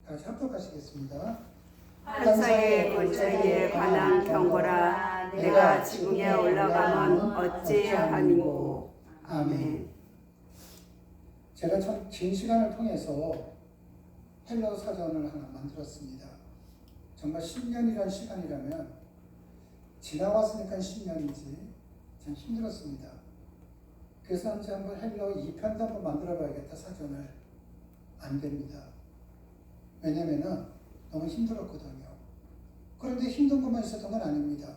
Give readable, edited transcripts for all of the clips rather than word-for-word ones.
다시 합독하시겠습니다. 판사의 골짜기에 관한 경고라. 내가 지붕에 올라가면 어찌함이고. 아멘. 제가 참 긴 시간을 통해서 헬러 사전을 하나 만들었습니다. 정말 10년이란 시간이라면 지나왔으니까 10년이지 참 힘들었습니다. 그래서 이제 한번 헬러 2편도 한번 만들어 봐야겠다. 사전을. 안 됩니다. 왜냐면은 너무 힘들었거든요. 그런데 힘든 것만 있었던 건 아닙니다.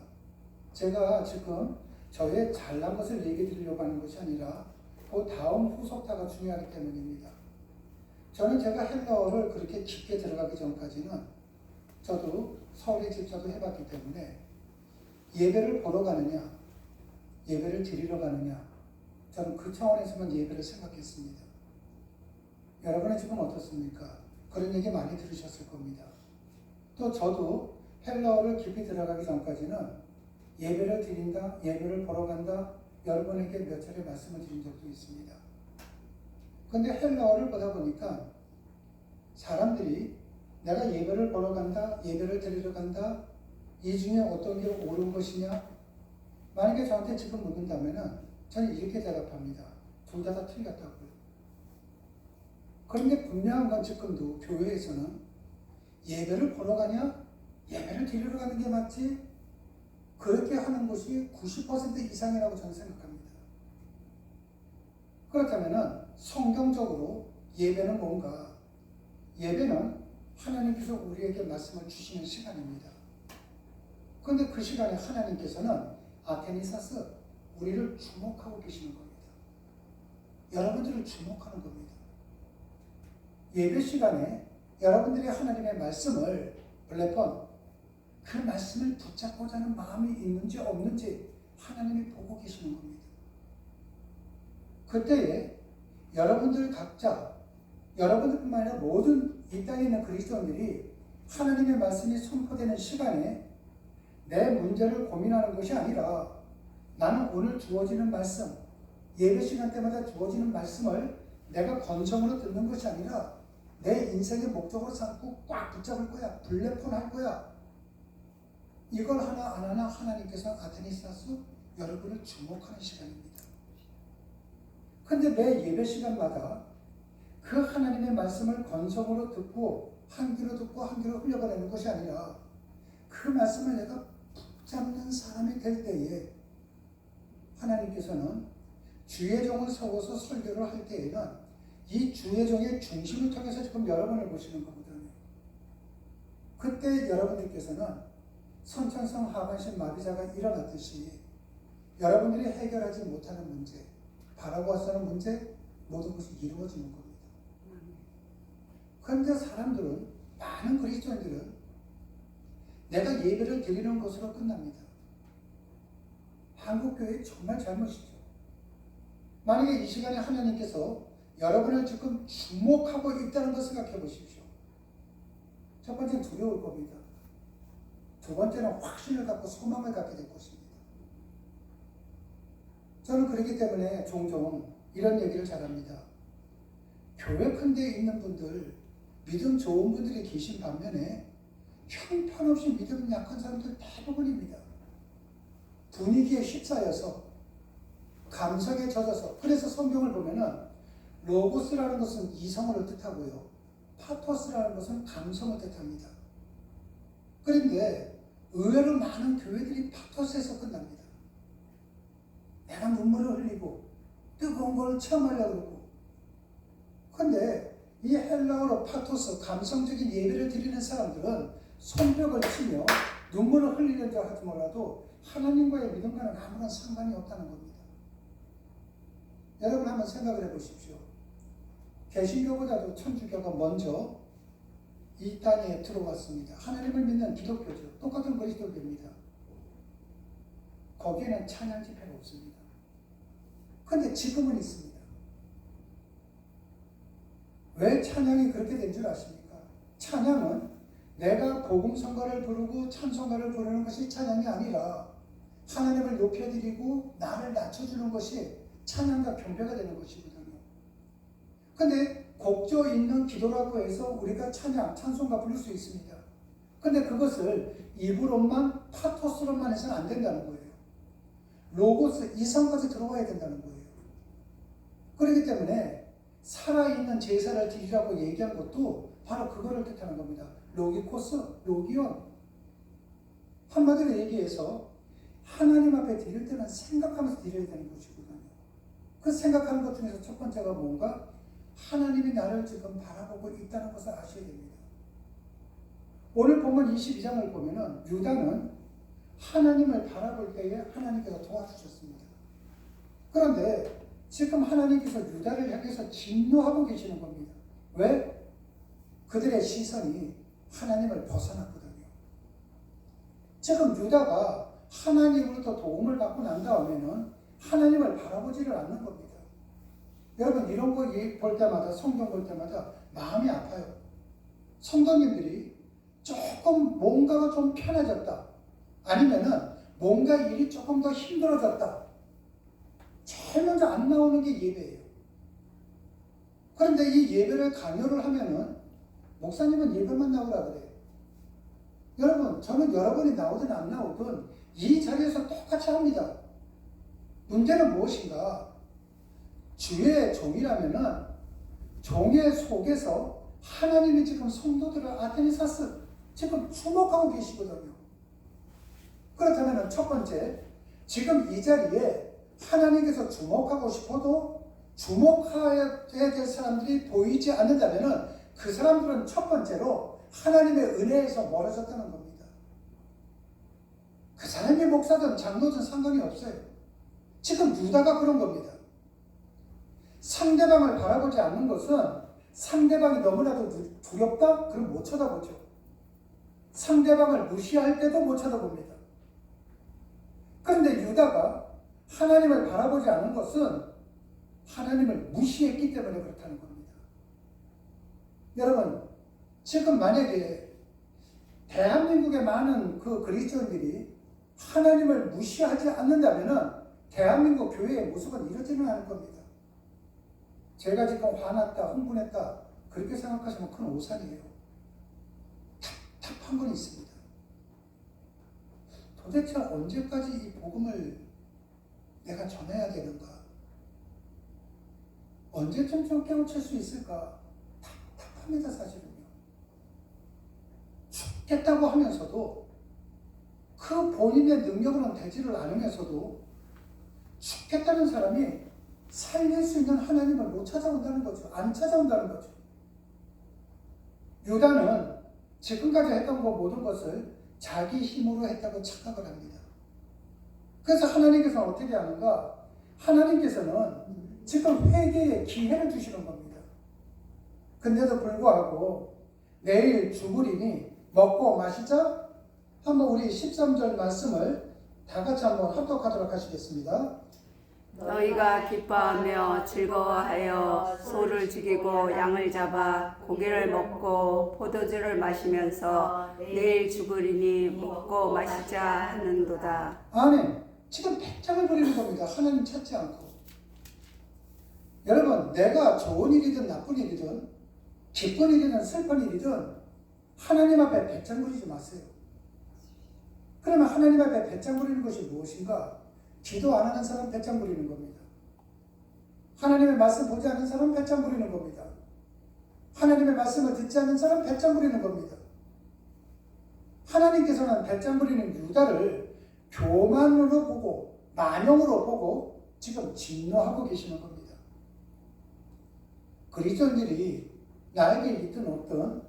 제가 지금 저의 잘난 것을 얘기 드리려고 하는 것이 아니라 그 다음 후속타가 중요하기 때문입니다. 저는 제가 헬러를 그렇게 깊게 들어가기 전까지는 저도 서울에 집사도 해봤기 때문에 예배를 보러 가느냐, 예배를 드리러 가느냐, 저는 그 차원에서만 예배를 생각했습니다. 여러분은 지금 어떻습니까? 그런 얘기 많이 들으셨을 겁니다. 또 저도 헬러를 깊이 들어가기 전까지는 예배를 드린다, 예배를 보러 간다, 여러분에게 몇 차례 말씀을 드린 적도 있습니다. 근데 헬러를 보다 보니까 사람들이 내가 예배를 보러 간다, 예배를 드리러 간다, 이 중에 어떤 게 옳은 것이냐? 만약에 저한테 지금 묻는다면 저는 이렇게 대답합니다. 둘 다 틀렸다고요. 그런데 분명한 건 지금도 교회에서는 예배를 보러 가냐? 예배를 드리러 가는 게 맞지? 그렇게 하는 것이 90% 이상이라고 저는 생각합니다. 그렇다면 성경적으로 예배는 뭔가? 예배는 하나님께서 우리에게 말씀을 주시는 시간입니다. 그런데 그 시간에 하나님께서는 아테니사스, 우리를 주목하고 계시는 겁니다. 여러분들을 주목하는 겁니다. 예배 시간에 여러분들이 하나님의 말씀을 몇 번 그 말씀을 붙잡고자 하는 마음이 있는지 없는지 하나님이 보고 계시는 겁니다. 그때에 여러분들 각자, 여러분들뿐만 아니라 모든 이 땅에 있는 그리스도인들이 하나님의 말씀이 선포되는 시간에 내 문제를 고민하는 것이 아니라 나는 오늘 주어지는 말씀, 예배 시간 때마다 주어지는 말씀을 내가 건성으로 듣는 것이 아니라 내 인생의 목적으로 삼고 꽉 붙잡을 거야. 블랙폰 할 거야. 이걸 하나 안 하나 하나님께서 아테니사스 여러분을 주목하는 시간입니다. 근데 매 예배 시간마다 그 하나님의 말씀을 건성으로 듣고 한 귀로 듣고 한 귀로 흘려보내는 것이 아니라 그 말씀을 내가 붙잡는 사람이 될 때에 하나님께서는 주의 종을 세워서 설교를 할 때에는 이 주의 종의 중심을 통해서 지금 여러분을 보시는 거거든요. 그때 여러분들께서는 선천성 하반신 마비자가 일어났듯이 여러분들이 해결하지 못하는 문제, 바라고 하는 문제, 모든 것이 이루어지는 겁니다. 그런데 사람들은, 많은 그리스도인들은 내가 예배를 드리는 것으로 끝납니다. 한국교회 정말 잘못이죠. 만약에 이 시간에 하나님께서 여러분을 지금 주목하고 있다는 걸 생각해 보십시오. 첫 번째는 두려울 겁니다. 두 번째는 확신을 갖고 소망을 갖게 될 것입니다. 저는 그렇기 때문에 종종 이런 얘기를 잘합니다. 교회 큰 데에 있는 분들, 믿음 좋은 분들이 계신 반면에 형편없이 믿음 약한 사람들 대부분입니다. 분위기에 휩싸여서 감성에 젖어서, 그래서 성경을 보면은 로고스라는 것은 이성을 뜻하고요, 파토스라는 것은 감성을 뜻합니다. 그런데 의외로 많은 교회들이 파토스에서 끝납니다. 내가 눈물을 흘리고 뜨거운 걸 체험하려고 그러고. 그런데 이 헬라어로 파토스, 감성적인 예배를 드리는 사람들은 손뼉을 치며 눈물을 흘리려고 하지 몰라도 하나님과의 믿음과는 아무런 상관이 없다는 겁니다. 여러분 한번 생각을 해보십시오. 개신교보다도 천주교가 먼저 이 땅에 들어왔습니다. 하나님을 믿는 기독교죠. 똑같은 그리스도교입니다. 거기에는 찬양 집회가 없습니다. 그런데 지금은 있습니다. 왜 찬양이 그렇게 된 줄 아십니까? 찬양은 내가 복음성가를 부르고 찬송가를 부르는 것이 찬양이 아니라 하나님을 높여드리고 나를 낮춰주는 것이 찬양과 경배가 되는 것이거든요. 그런데 곡조 있는 기도라고 해서 우리가 찬양, 찬송가 부를 수 있습니다. 근데 그것을 입으로만, 파토스로만 해서는 안 된다는 거예요. 로고스 이성까지 들어와야 된다는 거예요. 그렇기 때문에 살아있는 제사를 드리라고 얘기한 것도 바로 그거를 뜻하는 겁니다. 로기코스, 로기온. 한마디로 얘기해서 하나님 앞에 드릴 때는 생각하면서 드려야 되는 것이거든요. 그 생각하는 것 중에서 첫 번째가 뭔가 하나님이 나를 지금 바라보고 있다는 것을 아셔야 됩니다. 오늘 본문 22장을 보면은 유다는 하나님을 바라볼 때에 하나님께서 도와주셨습니다. 그런데 지금 하나님께서 유다를 향해서 진노하고 계시는 겁니다. 왜? 그들의 시선이 하나님을 벗어났거든요. 지금 유다가 하나님으로부터 도움을 받고 난 다음에는 하나님을 바라보지를 않는 겁니다. 여러분 이런 거 볼 때마다, 성경 볼 때마다 마음이 아파요. 성도님들이 조금 뭔가가 좀 편해졌다, 아니면은 뭔가 일이 조금 더 힘들어졌다, 제일 먼저 안 나오는 게 예배예요. 그런데 이 예배를 강요를 하면은 목사님은 예배만 나오라 그래요. 여러분, 저는 여러분이 나오든 안 나오든 이 자리에서 똑같이 합니다. 문제는 무엇인가? 주의 종이라면은 종의 속에서 하나님이 지금 성도들을 아테니사스 지금 주목하고 계시거든요. 그렇다면 첫 번째, 지금 이 자리에 하나님께서 주목하고 싶어도 주목해야 될 사람들이 보이지 않는다면 그 사람들은 첫 번째로 하나님의 은혜에서 멀어졌다는 겁니다. 그 사람이 목사든 장로든 상관이 없어요. 지금 유다가 그런 겁니다. 상대방을 바라보지 않는 것은 상대방이 너무나도 두렵다? 그럼 못 쳐다보죠. 상대방을 무시할 때도 못 쳐다봅니다. 그런데 유다가 하나님을 바라보지 않는 것은 하나님을 무시했기 때문에 그렇다는 겁니다. 여러분, 지금 만약에 대한민국의 많은 그 그리스도인들이 하나님을 무시하지 않는다면 대한민국 교회의 모습은 이러지는 않을 겁니다. 제가 지금 화났다, 흥분했다 그렇게 생각하시면 큰 오산이에요. 답답한 건 있습니다. 도대체 언제까지 이 복음을 내가 전해야 되는가? 언제쯤 좀 깨우칠 수 있을까? 답답합니다, 사실은요. 죽겠다고 하면서도 그 본인의 능력으로는 되지를 않으면서도 죽겠다는 사람이 살릴 수 있는 하나님을 못 찾아온다는 거죠. 안 찾아온다는 거죠. 유다는 지금까지 했던 것 모든 것을 자기 힘으로 했다고 착각을 합니다. 그래서 하나님께서는 어떻게 하는가? 하나님께서는 지금 회개의 기회를 주시는 겁니다. 근데도 불구하고 내일 죽으리니 먹고 마시자. 한번 우리 13절 말씀을 다 같이 한번 합독하도록 하시겠습니다. 너희가 기뻐하며 즐거워하여 소를 죽이고 양을 잡아 고기를 먹고 포도주를 마시면서 내일 죽으리니 먹고 마시자 하는도다. 아멘. 지금 배짱을 부리는 겁니다. 하나님 찾지 않고. 여러분, 내가 좋은 일이든 나쁜 일이든 기쁜 일이든 슬픈 일이든 하나님 앞에 배짱 부리지 마세요. 그러면 하나님 앞에 배짱 부리는 것이 무엇인가? 기도 안 하는 사람 배짱 부리는 겁니다. 하나님의 말씀 보지 않는 사람 배짱 부리는 겁니다. 하나님의 말씀을 듣지 않는 사람 배짱 부리는 겁니다. 하나님께서는 배짱 부리는 유다를 교만으로 보고 만용으로 보고 지금 진노하고 계시는 겁니다. 그리스도인들이 나에게 있든 없든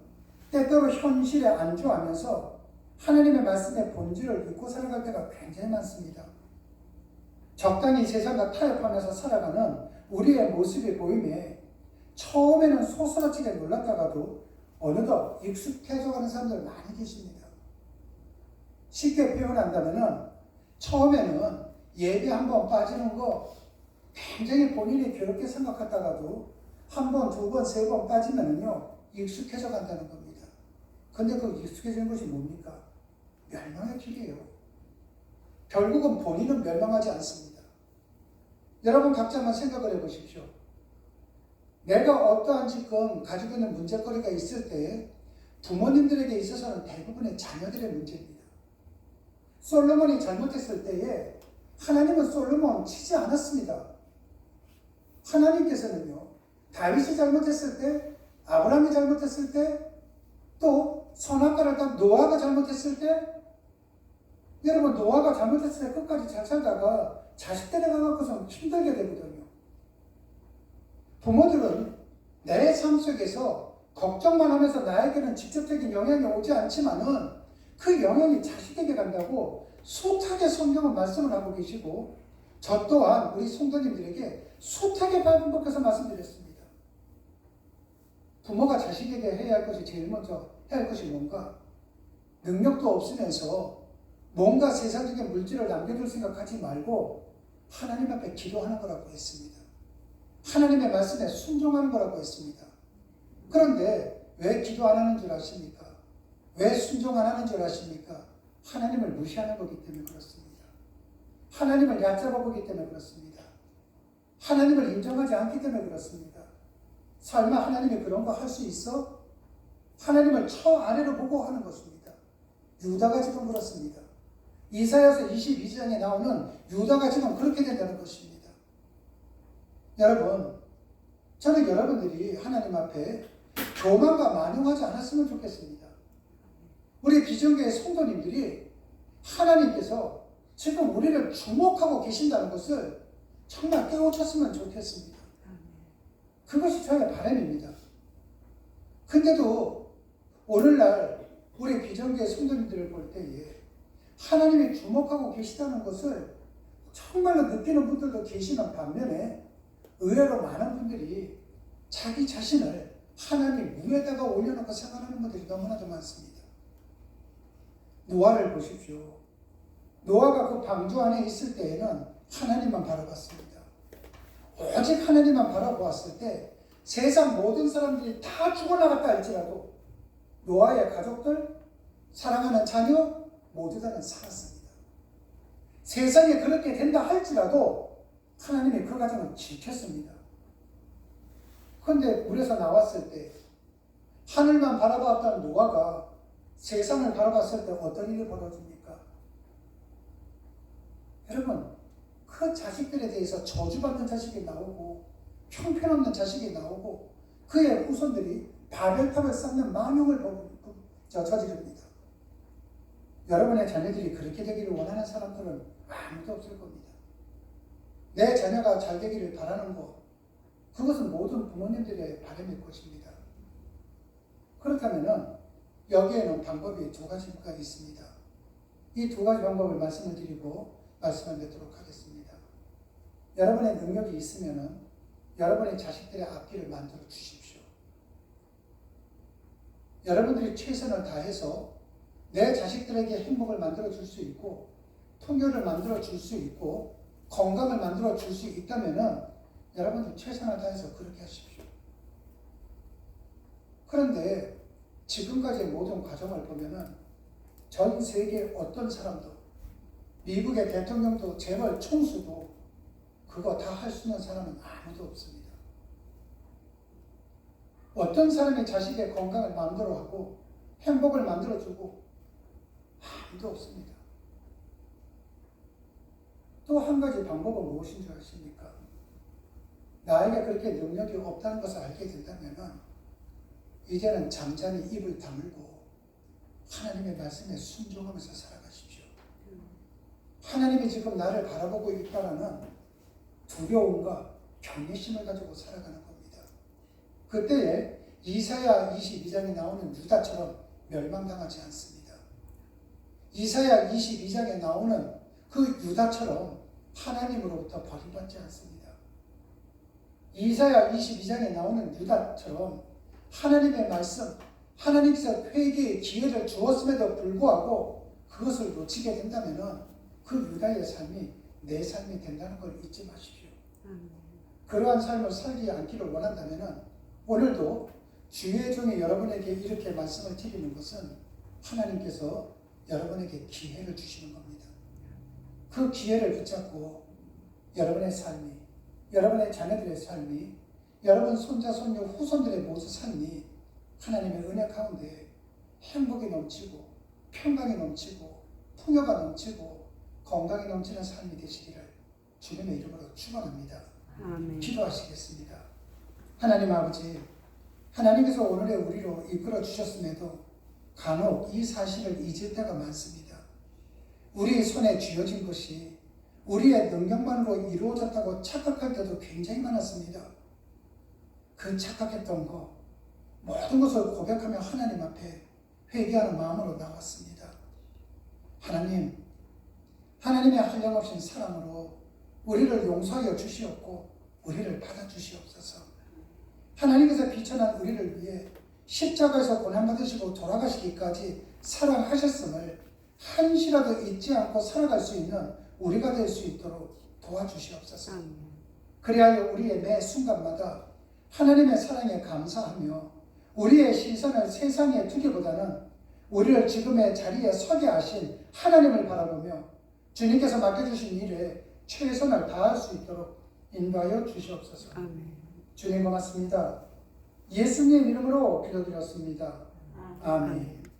때때로 현실에 안주하면서 하나님의 말씀의 본질을 잊고 살아갈 때가 굉장히 많습니다. 적당히 세상과 타협하면서 살아가는 우리의 모습이 보임에 처음에는 소스라치게 놀랐다가도 어느덧 익숙해져가는 사람들 많이 계십니다. 쉽게 표현한다면 처음에는 예배 한번 빠지는 거 굉장히 본인이 괴롭게 생각했다가도 한 번, 두 번, 세 번 빠지면은요 익숙해져 간다는 겁니다. 근데 그 익숙해지는 것이 뭡니까? 멸망의 길이에요. 결국은 본인은 멸망하지 않습니다. 여러분 각자 한번 생각을 해보십시오. 내가 어떠한 지금 가지고 있는 문제거리가 있을 때 부모님들에게 있어서는 대부분의 자녀들의 문제입니다. 솔로몬이 잘못했을 때에 하나님은 솔로몬 치지 않았습니다. 하나님께서는요, 다윗이 잘못했을 때, 아브라함이 잘못했을 때, 또 선악과를 딱 노아가 잘못했을 때, 여러분 노아가 잘못했을 때 끝까지 잘 살다가 자식들에 가갖고서 힘들게 되거든요. 부모들은 내 삶 속에서 걱정만 하면서 나에게는 직접적인 영향이 오지 않지만은 그 영향이 자식에게 간다고 숱하게 성경은 말씀을 하고 계시고, 저 또한 우리 성도님들에게 숱하게 반복해서 말씀드렸습니다. 부모가 자식에게 해야 할 것이 제일 먼저 해야 할 것이 뭔가? 능력도 없으면서 뭔가 세상적인 물질을 남겨둘 생각하지 말고 하나님 앞에 기도하는 거라고 했습니다. 하나님의 말씀에 순종하는 거라고 했습니다. 그런데 왜 기도 안 하는 줄 아십니까? 왜 순종 안 하는 줄 아십니까? 하나님을 무시하는 거기 때문에 그렇습니다. 하나님을 얕잡아 보기 때문에 그렇습니다. 하나님을 인정하지 않기 때문에 그렇습니다. 설마 하나님이 그런 거 할 수 있어? 하나님을 저 아래로 보고 하는 것입니다. 유다가 지금 그렇습니다. 이사야서 22장에 나오는 유다가 지금 그렇게 된다는 것입니다. 여러분, 저는 여러분들이 하나님 앞에 교만과 만용하지 않았으면 좋겠습니다. 우리 비전교회 성도님들이 하나님께서 지금 우리를 주목하고 계신다는 것을 정말 깨우쳤으면 좋겠습니다. 그것이 저의 바람입니다. 근데도 오늘날 우리 비전교회 성도님들을 볼 때에 하나님이 주목하고 계시다는 것을 정말로 느끼는 분들도 계시는 반면에 의외로 많은 분들이 자기 자신을 하나님 위에다가 올려놓고 생각하는 분들이 너무나도 많습니다. 노아를 보십시오. 노아가 그 방주 안에 있을 때에는 하나님만 바라봤습니다. 오직 하나님만 바라보았을 때 세상 모든 사람들이 다 죽어나갔다 할지라도 노아의 가족들, 사랑하는 자녀 모두 다는 살았습니다. 세상에 그렇게 된다 할지라도 하나님이 그 가정을 지켰습니다. 그런데 물에서 나왔을 때 하늘만 바라봤던 노아가 세상을 바라봤을 때 어떤 일이 벌어집니까? 여러분, 그 자식들에 대해서 저주받는 자식이 나오고 형편없는 자식이 나오고 그의 후손들이 바벨탑을 쌓는 망령을 저지릅니다. 여러분의 자녀들이 그렇게 되기를 원하는 사람들은 아무도 없을 겁니다. 내 자녀가 잘 되기를 바라는 것, 그것은 모든 부모님들의 바람일 것입니다. 그렇다면 여기에는 방법이 두 가지가 있습니다. 이 두 가지 방법을 말씀을 드리고 말씀을 맺도록 하겠습니다. 여러분의 능력이 있으면 여러분의 자식들의 앞길을 만들어 주십시오. 여러분들이 최선을 다해서 내 자식들에게 행복을 만들어 줄 수 있고 풍요를 만들어 줄 수 있고 건강을 만들어 줄 수 있다면 여러분들 최선을 다해서 그렇게 하십시오. 그런데 지금까지의 모든 과정을 보면은 전 세계 어떤 사람도 미국의 대통령도 재벌 총수도 그거 다 할 수 있는 사람은 아무도 없습니다. 어떤 사람이 자식의 건강을 만들어하고 행복을 만들어주고 아무도 없습니다. 또 한 가지 방법은 무엇인 줄 아십니까? 나에게 그렇게 능력이 없다는 것을 알게 된다면 이제는 잠잠히 입을 다물고 하나님의 말씀에 순종하면서 살아가십시오. 하나님이 지금 나를 바라보고 있다는 두려움과 경외심을 가지고 살아가는 겁니다. 그때에 이사야 22장에 나오는 유다처럼 멸망당하지 않습니다. 이사야 22장에 나오는 그 유다처럼 하나님으로부터 버림받지 않습니다. 이사야 22장에 나오는 유다처럼 하나님의 말씀, 하나님께서 회개의 기회를 주었음에도 불구하고 그것을 놓치게 된다면 그 유다의 삶이 내 삶이 된다는 걸 잊지 마십시오. 그러한 삶을 살지 않기를 원한다면 오늘도 주의 종이 여러분에게 이렇게 말씀을 드리는 것은 하나님께서 여러분에게 기회를 주시는 겁니다. 그 기회를 붙잡고 여러분의 삶이, 여러분의 자녀들의 삶이 여러분 손자, 손녀, 후손들의 모든 삶이 하나님의 은혜 가운데 행복이 넘치고 평강이 넘치고 풍요가 넘치고 건강이 넘치는 삶이 되시기를 주님의 이름으로 축원합니다. 아멘. 기도하시겠습니다. 하나님 아버지, 하나님께서 오늘의 우리로 이끌어 주셨음에도 간혹 이 사실을 잊을 때가 많습니다. 우리의 손에 쥐어진 것이 우리의 능력만으로 이루어졌다고 착각할 때도 굉장히 많았습니다. 그 착각했던 거 모든 것을 고백하며 하나님 앞에 회개하는 마음으로 나왔습니다. 하나님, 하나님의 한량없인 사랑으로 우리를 용서하여 주시옵고 우리를 받아주시옵소서. 하나님께서 비천한 우리를 위해 십자가에서 고난받으시고 돌아가시기까지 사랑하셨음을 한시라도 잊지 않고 살아갈 수 있는 우리가 될 수 있도록 도와주시옵소서. 그리하여 우리의 매 순간마다 하나님의 사랑에 감사하며 우리의 시선을 세상에 두기보다는 우리를 지금의 자리에 서게 하신 하나님을 바라보며 주님께서 맡겨주신 일에 최선을 다할 수 있도록 인도하여 주시옵소서. 아멘. 주님 고맙습니다. 예수님 이름으로 기도드렸습니다. 아멘.